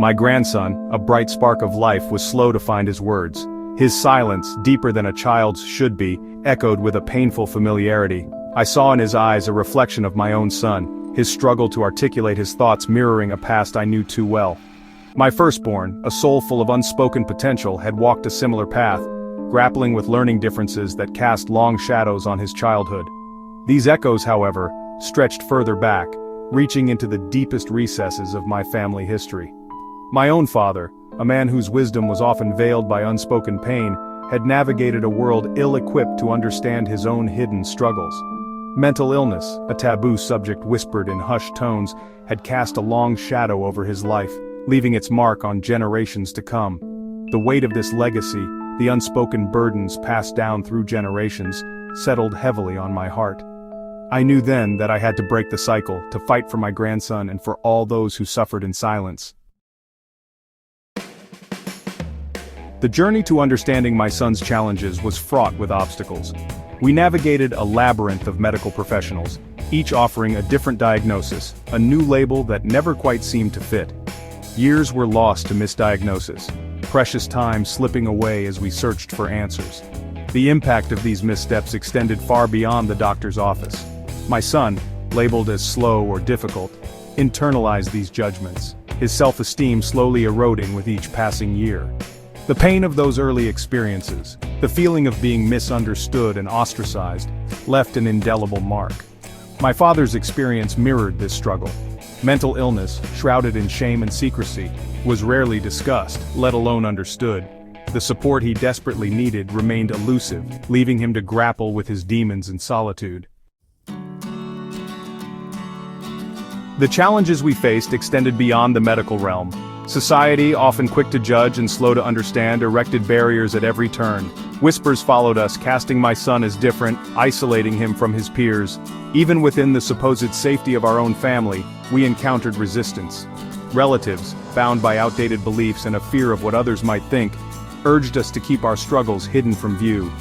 My grandson, a bright spark of life, was slow to find his words. His silence, deeper than a child's should be, echoed with a painful familiarity. I saw in his eyes a reflection of my own son, his struggle to articulate his thoughts mirroring a past I knew too well. My firstborn, a soul full of unspoken potential, had walked a similar path, grappling with learning differences that cast long shadows on his childhood. These echoes, however, stretched further back, reaching into the deepest recesses of my family history. My own father, a man whose wisdom was often veiled by unspoken pain, had navigated a world ill-equipped to understand his own hidden struggles. Mental illness, a taboo subject whispered in hushed tones, had cast a long shadow over his life, leaving its mark on generations to come. The weight of this legacy, the unspoken burdens passed down through generations, settled heavily on my heart. I knew then that I had to break the cycle, to fight for my grandson and for all those who suffered in silence. The journey to understanding my son's challenges was fraught with obstacles. We navigated a labyrinth of medical professionals, each offering a different diagnosis, a new label that never quite seemed to fit. Years were lost to misdiagnosis, precious time slipping away as we searched for answers. The impact of these missteps extended far beyond the doctor's office. My son, labeled as slow or difficult, internalized these judgments, his self-esteem slowly eroding with each passing year. The pain of those early experiences, the feeling of being misunderstood and ostracized, left an indelible mark. My father's experience mirrored this struggle. Mental illness, shrouded in shame and secrecy, was rarely discussed, let alone understood. The support he desperately needed remained elusive, leaving him to grapple with his demons in solitude. The challenges we faced extended beyond the medical realm. Society, often quick to judge and slow to understand, erected barriers at every turn. Whispers followed us, casting my son as different, isolating him from his peers. Even within the supposed safety of our own family, we encountered resistance. Relatives, bound by outdated beliefs and a fear of what others might think, urged us to keep our struggles hidden from view.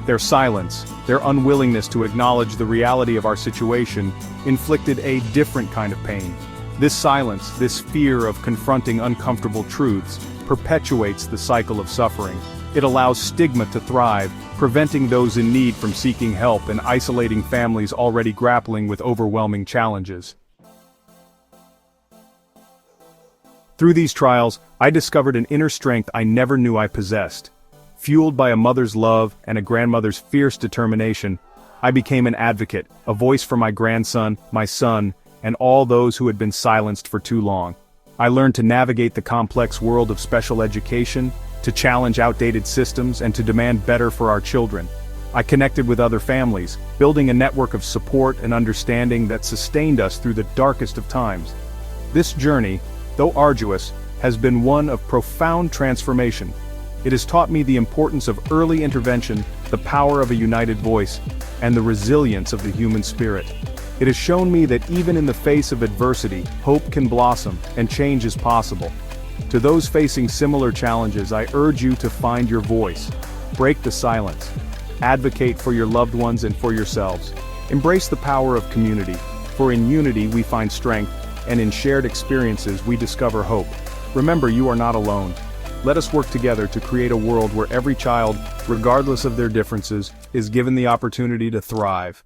Their silence, their unwillingness to acknowledge the reality of our situation, inflicted a different kind of pain. This silence, this fear of confronting uncomfortable truths, perpetuates the cycle of suffering. It allows stigma to thrive, preventing those in need from seeking help and isolating families already grappling with overwhelming challenges. Through these trials, I discovered an inner strength I never knew I possessed. Fueled by a mother's love and a grandmother's fierce determination, I became an advocate, a voice for my grandson, my son, and all those who had been silenced for too long. I learned to navigate the complex world of special education, to challenge outdated systems, and to demand better for our children. I connected with other families, building a network of support and understanding that sustained us through the darkest of times. This journey, though arduous, has been one of profound transformation. It has taught me the importance of early intervention, the power of a united voice, and the resilience of the human spirit. It has shown me that even in the face of adversity, hope can blossom, and change is possible. To those facing similar challenges, I urge you to find your voice. Break the silence. Advocate for your loved ones and for yourselves. Embrace the power of community, for in unity we find strength, and in shared experiences we discover hope. Remember, you are not alone. Let us work together to create a world where every child, regardless of their differences, is given the opportunity to thrive.